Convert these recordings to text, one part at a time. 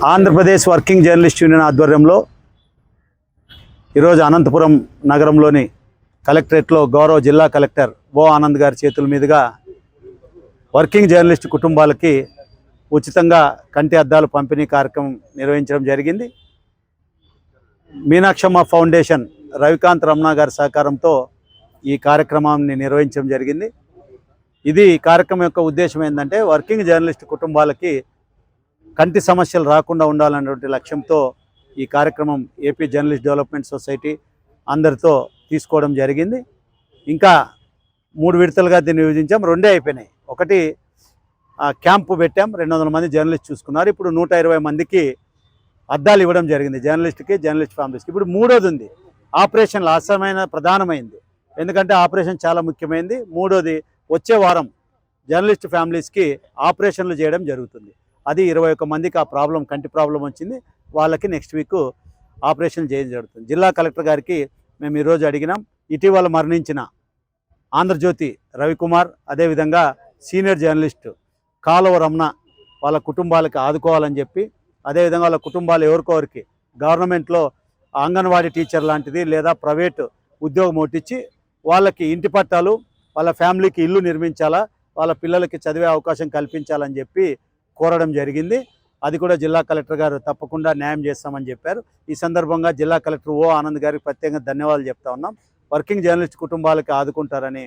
Andhra Pradesh working journalist union ఆధ్వర్యంలో ఈరోజు అనంతపురం నగరంలోని కలెక్టరేట్లో గౌరవ జిల్లా కలెక్టర్ ఓ ఆనంద్ గారి చేతుల మీదుగా వర్కింగ్ జర్నలిస్ట్ కుటుంబాలకి ఉచితంగా కంటి అద్దాలు పంపిణీ కార్యక్రమం నిర్వహించడం జరిగింది. మీనాక్షమ్మ ఫౌండేషన్ రవికాంత్ రమణ గారి సహకారంతో ఈ కార్యక్రమాన్ని నిర్వహించడం జరిగింది. ఇది కార్యక్రమం యొక్క ఉద్దేశం ఏంటంటే వర్కింగ్ జర్నలిస్ట్ కుటుంబాలకి కంటి సమస్యలు రాకుండా ఉండాలనేటువంటి లక్ష్యంతో ఈ కార్యక్రమం ఏపీ జర్నలిస్ట్ డెవలప్మెంట్ సొసైటీ అందరితో తీసుకోవడం జరిగింది. ఇంకా 3 విడతలుగా దీన్ని విభజించాం. 2 అయిపోయినాయి. ఒకటి క్యాంపు పెట్టాం, 200 మంది జర్నలిస్ట్ చూసుకున్నారు. ఇప్పుడు 120 మందికి అద్దాలు ఇవ్వడం జరిగింది, జర్నలిస్ట్కి, జర్నలిస్ట్ ఫ్యామిలీస్కి. ఇప్పుడు 3వది ఉంది, ఆపరేషన్లు అవసరమైన ప్రధానమైంది, ఎందుకంటే ఆపరేషన్ చాలా ముఖ్యమైనది. 3వది వచ్చే వారం జర్నలిస్ట్ ఫ్యామిలీస్కి ఆపరేషన్లు చేయడం జరుగుతుంది. అది 21 మందికి ఆ ప్రాబ్లం, కంటి ప్రాబ్లం వచ్చింది. వాళ్ళకి నెక్స్ట్ వీక్ ఆపరేషన్ చేయడం జరుగుతుంది. జిల్లా కలెక్టర్ గారికి మేము ఈరోజు అడిగినాం. ఇటీవల మరణించిన ఆంధ్రజ్యోతి రవికుమార్, అదేవిధంగా సీనియర్ జర్నలిస్ట్ కాలువ రమణ వాళ్ళ కుటుంబాలకి ఆదుకోవాలని చెప్పి, అదేవిధంగా వాళ్ళ కుటుంబాలు ఎవరికొవరికి గవర్నమెంట్లో అంగన్వాడీ టీచర్ లాంటిది లేదా ప్రైవేటు ఉద్యోగం ఒకటిచ్చి వాళ్ళకి ఇంటి పట్టాలు, వాళ్ళ ఫ్యామిలీకి ఇల్లు నిర్మించాలా, వాళ్ళ పిల్లలకి చదివే అవకాశం కల్పించాలని చెప్పి కోరడం జరిగింది. అది కూడా జిల్లా కలెక్టర్ గారు తప్పకుండా న్యాయం చేస్తామని చెప్పారు. ఈ సందర్భంగా జిల్లా కలెక్టర్ ఓ ఆనంద్ గారికి ప్రత్యేకంగా ధన్యవాదాలు చెప్తా ఉన్నాం. వర్కింగ్ జర్నలిస్ట్ కుటుంబాలకి ఆదుకుంటారని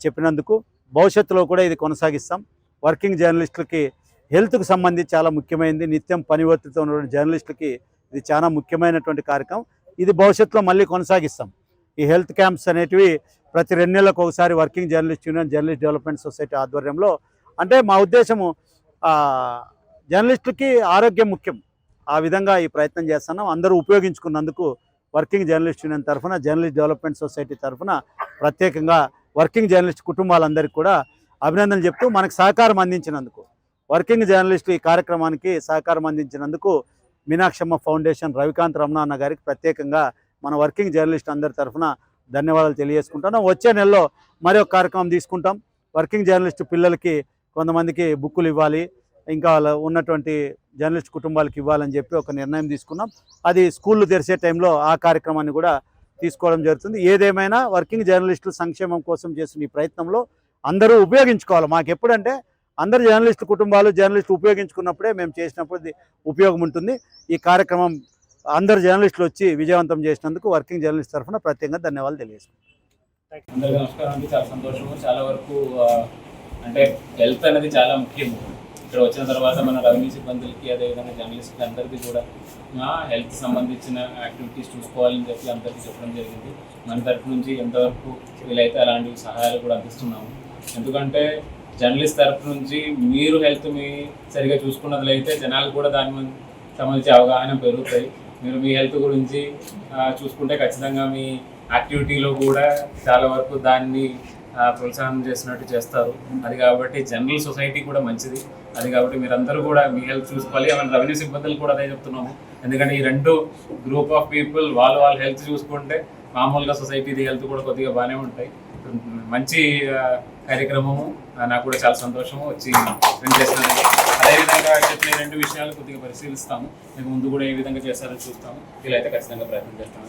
చెప్పినందుకు. భవిష్యత్తులో కూడా ఇది కొనసాగిస్తాం. వర్కింగ్ జర్నలిస్టులకి హెల్త్కి సంబంధించి చాలా ముఖ్యమైనది. నిత్యం పని ఒత్తిడితో ఉన్నటువంటి జర్నలిస్టులకి ఇది చాలా ముఖ్యమైనటువంటి కార్యక్రమం. ఇది భవిష్యత్తులో మళ్ళీ కొనసాగిస్తాం. ఈ హెల్త్ క్యాంప్స్ అనేటివి ప్రతి 2 నెలలకు ఒకసారి working journalist union, journalist development society ఆధ్వర్యంలో, అంటే మా ఉద్దేశము జర్నలిస్టులకి ఆరోగ్యం ముఖ్యం. ఆ విధంగా ఈ ప్రయత్నం చేస్తున్నాం. అందరూ ఉపయోగించుకున్నందుకు వర్కింగ్ జర్నలిస్ట్ యూనియన్ తరఫున, జర్నలిస్ట్ డెవలప్మెంట్ సొసైటీ తరఫున ప్రత్యేకంగా వర్కింగ్ జర్నలిస్ట్ కుటుంబాలందరికీ కూడా అభినందనలు చెప్తూ, మనకు సహకారం అందించినందుకు, వర్కింగ్ జర్నలిస్టులు ఈ కార్యక్రమానికి సహకారం అందించినందుకు మీనాక్షమ్మ ఫౌండేషన్ రవికాంత్ రమణ అన్న గారికి ప్రత్యేకంగా మన వర్కింగ్ జర్నలిస్ట్ అందరి తరఫున ధన్యవాదాలు తెలియజేసుకుంటున్నాం. వచ్చే నెలలో మరొక కార్యక్రమం తీసుకుంటాం. వర్కింగ్ జర్నలిస్ట్ పిల్లలకి కొంతమందికి బుక్కులు ఇవ్వాలి, ఇంకా వాళ్ళ ఉన్నటువంటి జర్నలిస్ట్ కుటుంబాలకు ఇవ్వాలని చెప్పి ఒక నిర్ణయం తీసుకున్నాం. అది స్కూళ్ళు తెరిచే టైంలో ఆ కార్యక్రమాన్ని కూడా తీసుకోవడం జరుగుతుంది. ఏదేమైనా వర్కింగ్ జర్నలిస్టుల సంక్షేమం కోసం చేస్తున్న ఈ ప్రయత్నంలో అందరూ ఉపయోగించుకోవాలి. మాకు ఎప్పుడంటే అందరు జర్నలిస్టు కుటుంబాలు, జర్నలిస్టు ఉపయోగించుకున్నప్పుడే మేము చేసినప్పుడు ఉపయోగం ఉంటుంది. ఈ కార్యక్రమం అందరు జర్నలిస్టులు వచ్చి విజయవంతం చేసినందుకు వర్కింగ్ జర్నలిస్ట్ తరఫున ప్రత్యేకంగా ధన్యవాదాలు తెలియజేసుకుంటాం. అందరికీ నమస్కారం అండి. చాలా సంతోషము. చాలా వరకు అంటే హెల్త్ అనేది చాలా ముఖ్యం. ఇక్కడ వచ్చిన తర్వాత మన రెవెన్యూ సిబ్బందులకి, అదేవిధంగా జర్నలిస్ట్కి అందరికీ కూడా హెల్త్ సంబంధించిన యాక్టివిటీస్ చూసుకోవాలని చెప్పి అందరికీ చెప్పడం జరిగింది. మన తరఫు నుంచి ఎంతవరకు వీలైతే అలాంటి సహాయాలు కూడా అందిస్తున్నాము. ఎందుకంటే జర్నలిస్ట్ తరఫు నుంచి మీరు హెల్త్ సరిగా చూసుకున్నట్లయితే జనాలు కూడా దాని సంబంధించి అవగాహన పెరుగుతాయి. మీరు మీ హెల్త్ గురించి చూసుకుంటే ఖచ్చితంగా మీ యాక్టివిటీలో కూడా చాలా వరకు దాన్ని ప్రోత్సాహం చేసినట్టు చేస్తారు. అది కాబట్టి జర్నల్ సొసైటీ కూడా మంచిది. అది కాబట్టి మీరందరూ కూడా మీ హెల్త్ చూసుకోవాలి. మన రెవెన్యూ సిబ్బందులు కూడా అదే చెప్తున్నాము. ఎందుకంటే ఈ 2 గ్రూప్ ఆఫ్ పీపుల్ వాళ్ళ హెల్త్ చూసుకుంటే మామూలుగా సొసైటీది హెల్త్ కూడా కొద్దిగా బాగానే ఉంటాయి. మంచి కార్యక్రమము. నాకు కూడా చాలా సంతోషము వచ్చి చేసినందుకు. అదేవిధంగా చెప్పిన 2 విషయాలు కొద్దిగా పరిశీలిస్తాము. మీకు ముందు కూడా ఏ విధంగా చేస్తారో చూస్తాము. వీలైతే ఖచ్చితంగా ప్రయత్నం చేస్తాము.